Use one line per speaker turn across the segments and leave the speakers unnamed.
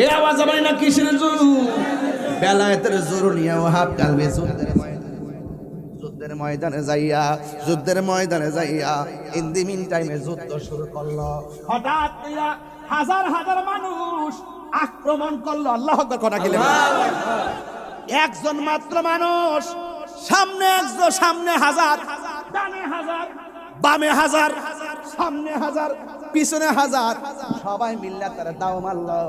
এ আওয়াজ আমার না কিসের জোর? বেলায়েতের জোর নিয়ে ওয়াহাব কালবি যুদ্ধের ময়দানে যাইয়া ইন দি মিন টাইমে যুদ্ধ শুরু করলো। হঠাৎ হাজার হাজার মানুষ আক্রমণ করলো। আল্লাহু আকবার কথা কি একজন মাত্র মানুষ, সামনে একজন, সামনে হাজার, ডানে হাজার, বামে হাজার, সামনে হাজার, পিছনে হাজার, সবাই মিল্লা তারা দাও মারলো।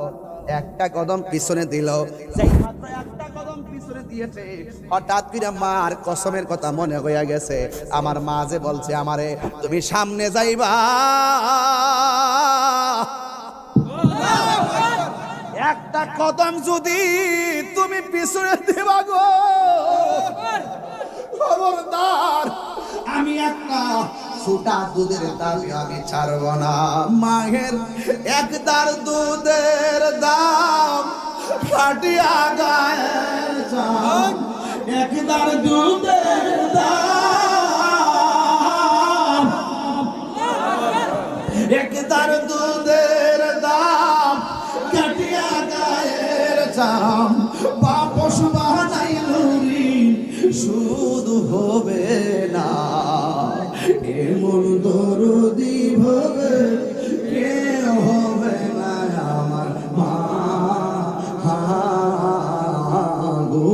একটা কদম পিছনে দিল, যেই মাত্র একটা কদম পিছনে দিয়েছে হঠাৎ করে মার কসমের কথা মনে হইয়া গেছে। আমার মা যে বলছে আমারে তুমি সামনে যাইবা, একটা কদম যদি তুমি পিছনে দিবা গো, খবরদার আমি একটা ছোটা দুধের দাবি আমি ছাড়ব না। মায়ের এক দার দুধের দাম ফাটিয়া গায়ে যান, এক দার দুধের দাম, এক দার দুধের দাম কাটিয়া গায়ের চাম, বাপস বানাইলুরি শুধু হবে না। এমন দরদি হবে কে হবে না আমার মা গো,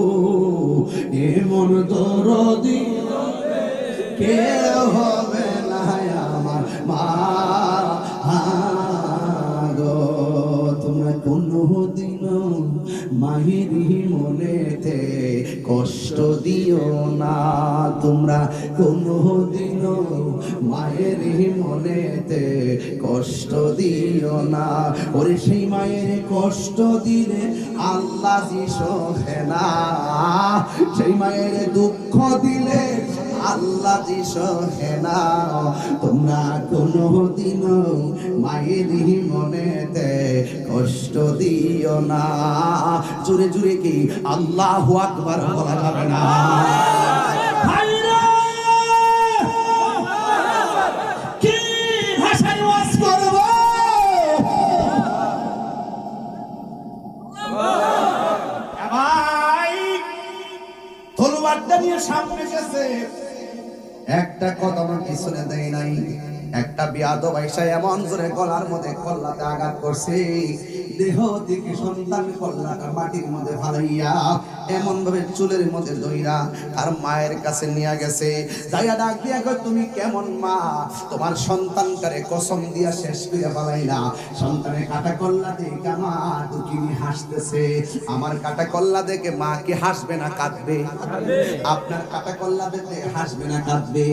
এমন দরদি কে হবে না আমার মা গো। তোমরা কোনদিন মাহিরি মনেতে কষ্ট দিও না, তোমরা কোনদিন মায়েরই মনেতে কষ্ট দিও না। ওরে সেই মায়ের কষ্ট দিলে আল্লাহ জি সহে না, সেই মায়ের দুঃখ দিলে আল্লাহ জি সহে না। তোমরা কোনদিন মায়েরই মনেতে কষ্ট দিও না। জোরে জোরে কি আল্লাহু আকবার বলা যাবে না? কি ভাষায় ওয়াজ করব? ভাই তলোয়ারটা নিয়ে সামনে গেছে, একটা কদম পিছনে দেয় নাই। একটা বিয়াদব আইসা এমন জোরে গলার মধ্যে কল্লাতে আঘাত করছে, দেহ থেকে সন্তান কল্লাটা মাটির মধ্যে ফালাইয়া এমন ভাবে চুলের মধ্যে দইরা আর মায়ের কাছে নিয়ে গেছে। যাইয়া ডাক দিয়া কই তুমি কেমন মা, তোমার সন্তানটারে কসম দিয়া শেষ কইরা ফালাইলা। সন্তানের কাটা কল্লা দেখে মা দুকিনি হাসতেছে। আমার কাটা কল্লা দেখে মা কি হাসবে না কাঁদবে? আপনার কাটা কল্লা দেখে হাসবে না কাঁদবে?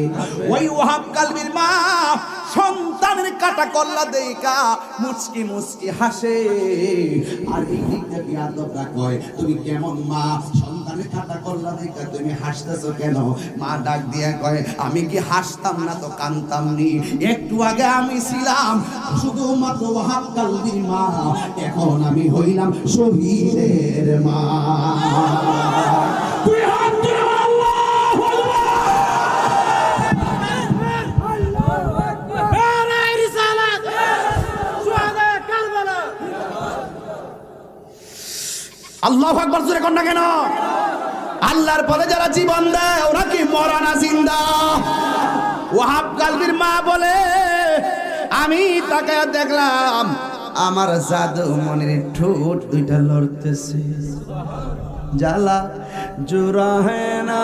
ওই ওয়াহাব কালবির মা সন্তানের কাটা কল্লা দেখা মুচকি মুচকি হাসে। আর এই দিকটা বিয়াদবরা কয় তুমি কেমন মা, সন্তানের কাটা কল্লা দেখা তুমি হাসতেছো কেন? মা ডাক দিয়া কয় আমি কি হাসতাম না তো কাঁদতাম নি? একটু আগে আমি ছিলাম শুধুমাত্র ওয়াহাব কালবির মা, এখন আমি হইলাম শহীদের মা। তুই হাত ধরে আল্লাহু আকবার জোরে কর না কেন? আল্লাহর পথে যারা জীবন দেয় ওরা কি মরা না জিন্দা? ওয়াহাব কালবির মা বলে আমি তাকায় দেখলাম আমার জাদু মনের ঠোঁট দুইটা লড়তেছে। জ্বালা জোড়া হে না,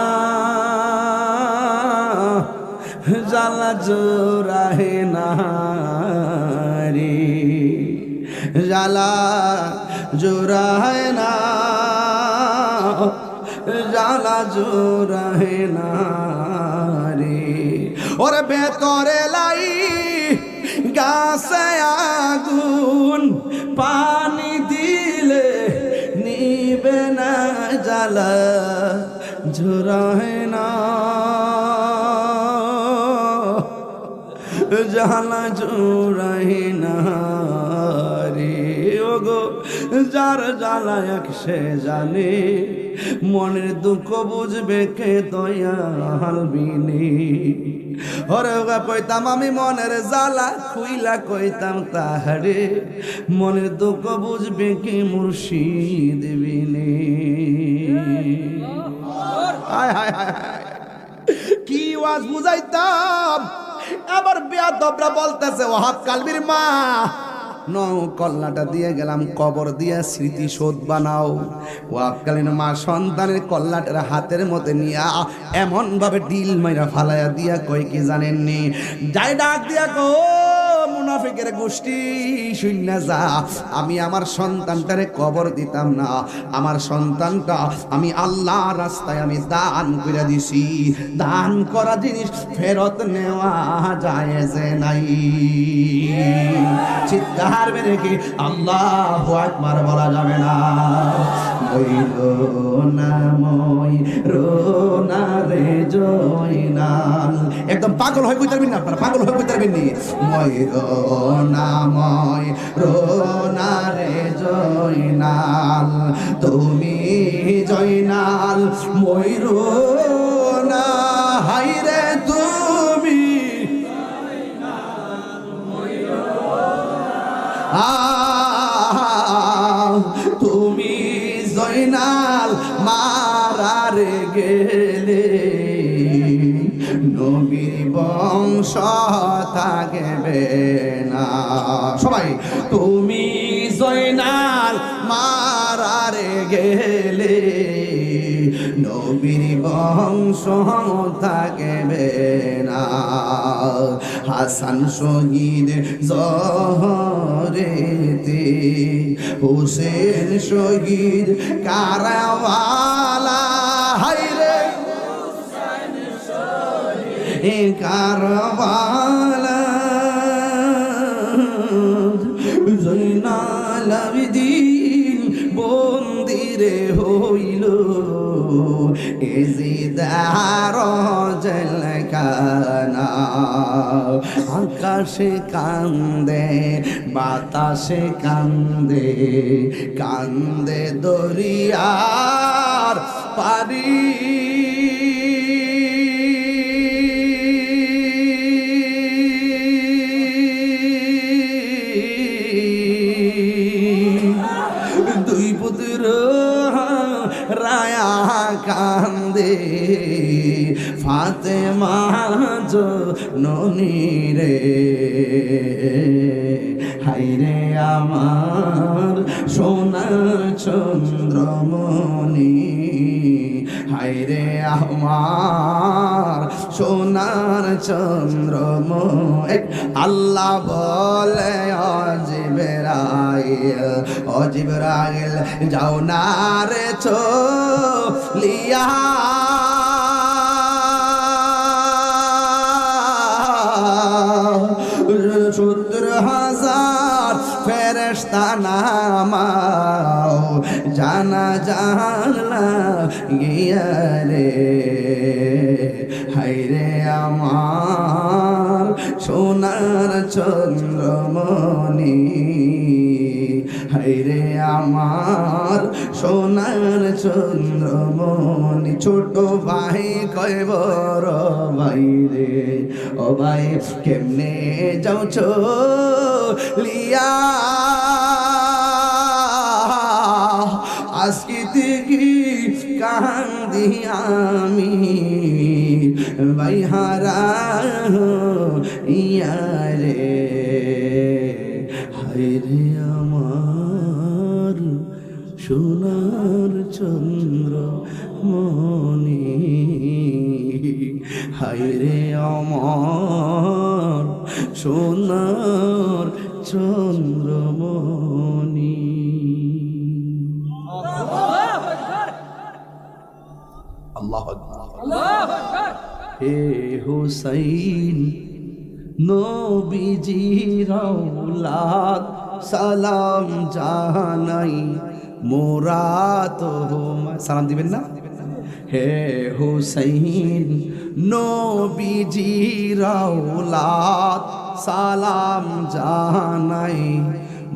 জ্বালা জোড়া হে না রে, জ্বালা জোড়ায় না, জ্বালা জোড়ায় না রে। ওরে ভেতরে লাই গাছে আগুন, পানি দিলে নিবে না, জ্বালা জোড়ায় না, জ্বালা জোড়ায় না রে। ওগো যার জ্বালা এক সে জানে, মনের দুঃখ বুঝবে কে দয়াল বিনে। ওরে কইতাম আমি মনের জ্বালা খুইলা কইতাম তাহারে, মনের দুঃখ বুঝবে কি মুর্শিদ বিনে। হায় হায় হায় হায়, কি ওয়াজ বুঝাইতাম। আবার বেয়াদবরা বলতেছে ওয়াহাব কালবির মা, নও কল্লাটা দিয়ে গেলাম, কবর দিয়া স্মৃতিশোধ বানাও। ওয়াক্কালীন মা সন্তানের কল্লাটার হাতের মধ্যে নিয়া এমন ভাবে ডিল মাইরা ফালাইয়া দিয়া কই কি জানেননি, যাই ডাক দিয়া কো মুনাফিকের গোষ্ঠী শুইনা যা, আমি আমার সন্তানটারে কবর দিতাম না, আমার সন্তানটা আমি আল্লাহ রাস্তায় আমি দান করে দিছি, দান করা জিনিস ফেরত নেওয়া যায় যে নাই। চিৎকার মেরে কি আল্লাহু আকবার বলা যাবে না? রোনা রে জয়নাল, একদম পাগল হয়ে কইতে পারবেন না আপনারা, পাগল হয়ে কইতে পারবেন নি। রোনা রে জয়নাল, তুমি জয়নাল ময়ূরনা, হাইরে তুমি তুমি জয়নাল মারারে গেলে, নবীর বংশ থাকবে না। সবাই তুমি জয়নাল মারারে গেলে, নবীর বংশ থাকবে না। হাসান শহীদ জহরেতে, হুসেন শহীদ কারবালা, হায়রে কারবালা, জয়নাল আবেদীন বন্দিরে হইল, এজিদার জলকানা। আকাশে কান্দে বাতাসে কান্দে, কান্দে দরিয়ার পারি, দুই পুত্র রায়া কান্দে, ফাতেমা জননী রে, হাইরে আমার সোনার চন্দ্রমণি, হাইরে আমার সোনার চন্দ্রমণি। আল্লাহ বলে ও জিবরাইল যাও না রে চলিয়া, ফেরেশতা নামাও, জানা জানা গিয়া রে, হায়রে আমার সোনার চন্দ্রমণি, হায়রে আমার সোনার চন্দ্রমণি। ছোট ভাই কয় বড় ভাই রে, ও ভাই কেমনে যাও চলিয়া, আজকে থেকে কান্দি আমি ভাই হারা ইয়ারে, হায়রে আমার সোনার চন্দ্রমণি, হায়রে আমার সোনার চন্দ্রমণি। আল্লাহু আকবার। হে হুসাইন নবীজির আওলাদ, সালাম জানাই মোরা তোমায়। সালাম দিবেন না? হে হুসাইন নবীজির আওলাদ, সালাম জানাই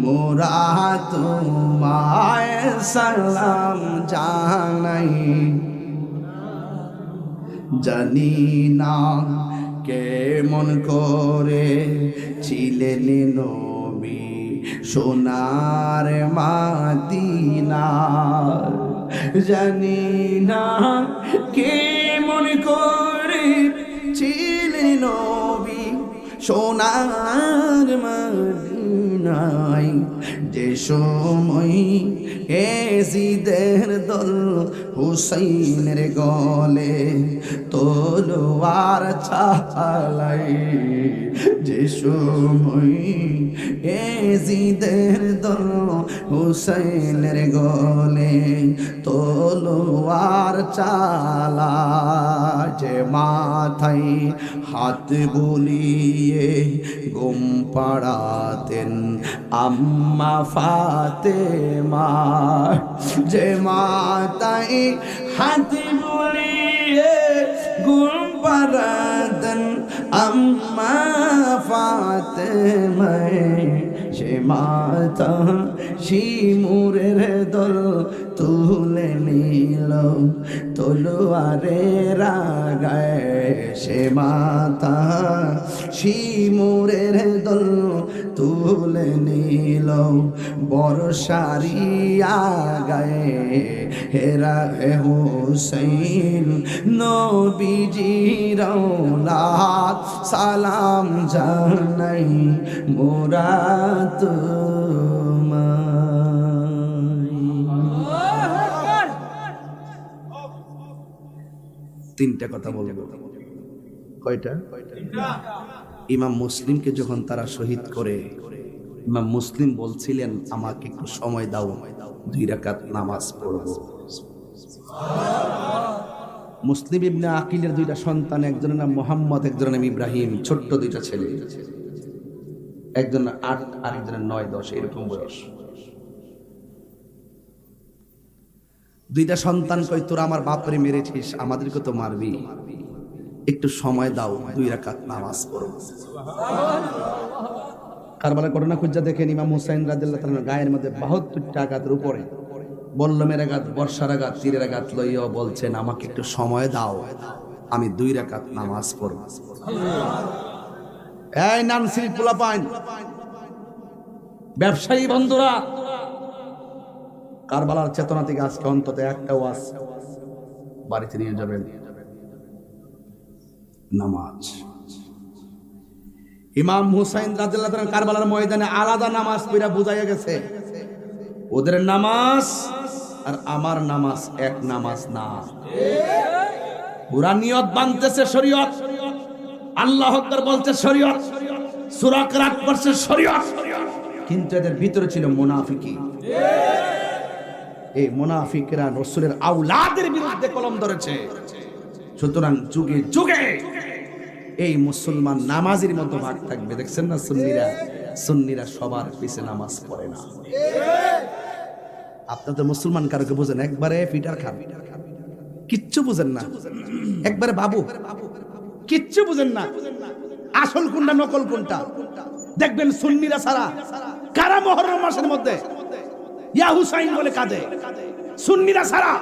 মোরা তোমায়, সালাম জানাই। জানি না কেমন করে ছিলেন নবী সোনার মাদিনা, জানি না কেমন করে ছিলেন নবী সোনার মদিনায়, যে সময় এজিদের দল হুসাইনের গলে তলোয়ার চালাই, যে সময় এজিদের দল হুসাইনের গলে তলোয়ার চালা, যে মাথায় হাত বুলিয়ে ঘুম পাড়াতেন আম্মা ফাতেমা, যে মাথায় হাত বুলিয়ে ঘুম পাড়াতেন আম্মা ফাতেমা, সে মাথা শিমুরের দল তুলে নিল তলোয়ারের আগায়, সে মাথা শিমুরের দল তুলে নিল বর্ষারিয়া গায়ে, হেরা হে হুসাইন নবীজির औलाद সালাম জানাই মোরা তোমায়। তিনটা কথা বলবো। কয়টা? ইমাম মুসলিমকে যখন তারা শহীদ করে, ইমাম মুসলিম বলছিলেন আমাকে একটু সময় দাও, 2 রাকাত নামাজ পড়বো। মুসলিম ইবনে আকিলের 2টা সন্তান, একজনের নাম মোহাম্মদ, একজনের নাম ইব্রাহিম, ছোট্ট 2টা ছেলে, একজনের 8 আর একজনের 9-10 এরকম বয়স। 2টা সন্তান কই তোরা আমার বাপরে মেরেছিস, আমাদেরকে তো মারবি, একটু সময় দাও, 2 রাকাত নামাজ পড়ব। কারবালার ঘটনা খুঁজা দেখেন, ইমাম হুসাইন রাদিয়াল্লাহু তাআলা গায়ের মধ্যে 72টা আঘাতের উপরে বল্লমের আঘাত, বর্ষার আঘাত, তীরের আঘাত লইয়া বলছেন আমাকে একটু সময় দাও, আমি 2 রাকাত নামাজ পড়ব। এই নানসির পোলাপাইন, ব্যবসায়ী বন্ধুরা, কারবালার চেতনা থেকে আজকে অন্তত একটা ওয়াজ বাড়িতে নিয়ে যাবেন, নামাজ। ইমাম হুসাইন রাদিয়াল্লাহু তাআলা কারবালার ময়দানে আলাদা নামাজ পড়া বুঝাইয়া গেছে, ওদের নামাজ আর আমার নামাজ এক নামাজ না। ওরা নিয়ত বানতেছে শরীয়ত, আল্লাহু আকবার বলছে শরীয়ত, সূরা কিরাত পড়ছে শরীয়ত, কিন্তু এদের ভিতরে ছিল মুনাফিকি। এই মুনাফিকরা রাসূলের আওলাদের বিরুদ্ধে কলম ধরেছে। সুতরাং যুগে যুগে এই মুসলমান নামাজের মধ্যে ভাগ থাকবে। দেখছেন না সুন্নিরা সবার পিছে নামাজ পড়ে না। আপনার তো মুসলমান কারোকে বুঝেন, একবারে পিটার খান, কিচ্ছু বুঝেন না, একবারে বাবু, কিচ্ছু বুঝেন না, আসল কোনটা নকল কোনটা। দেখবেন সুন্নিরা ছাড়া কারা মুহররম মাসের মধ্যে ইয়া হুসাইন বলে কাঁদে, সুন্নিরা ছাড়া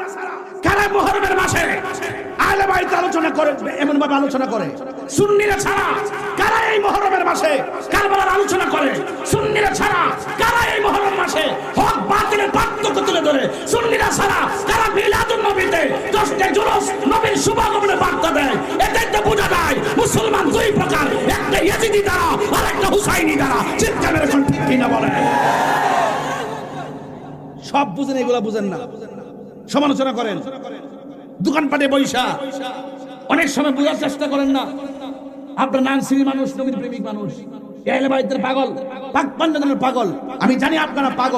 কারা মুহররমের মাসে আহলে বাইত আলোচনা করে, এমন ভাবে আলোচনা করে। সুন্নিরা ছাড়া কারা এই মুহররমের মাসে কারবালার আলোচনা করে, সুন্নিরা ছাড়া কারা এই মুহররম মাসে হক বাতিলের পার্থক্য তুলে ধরে, সুন্নিরা ছাড়া কারা মিলাদুন নবীতে 10টা জুলুস নবীর শুভাগমনে বার্তা দেয়। এতে তো বোঝা যায় মুসলমান 2 প্রকার, একটা ইয়াজিদি দ্বারা আর একটা হুসাইনি দ্বারা। চিৎকার মেরে কোন ঠিক কিনা বলে? সব বুঝেন, এগুলা বুঝেন না, সমালোচনা করেন, দোকানপাটে বৈশা অনেক সময় বোঝার চেষ্টা করেন না। আপনার নানসির মানুষ, নবীর প্রেমিক মানুষ, আহলে বাইতের পাগল, পাক পাঞ্জাবের পাগল, আমি জানি আপনারা পাগল।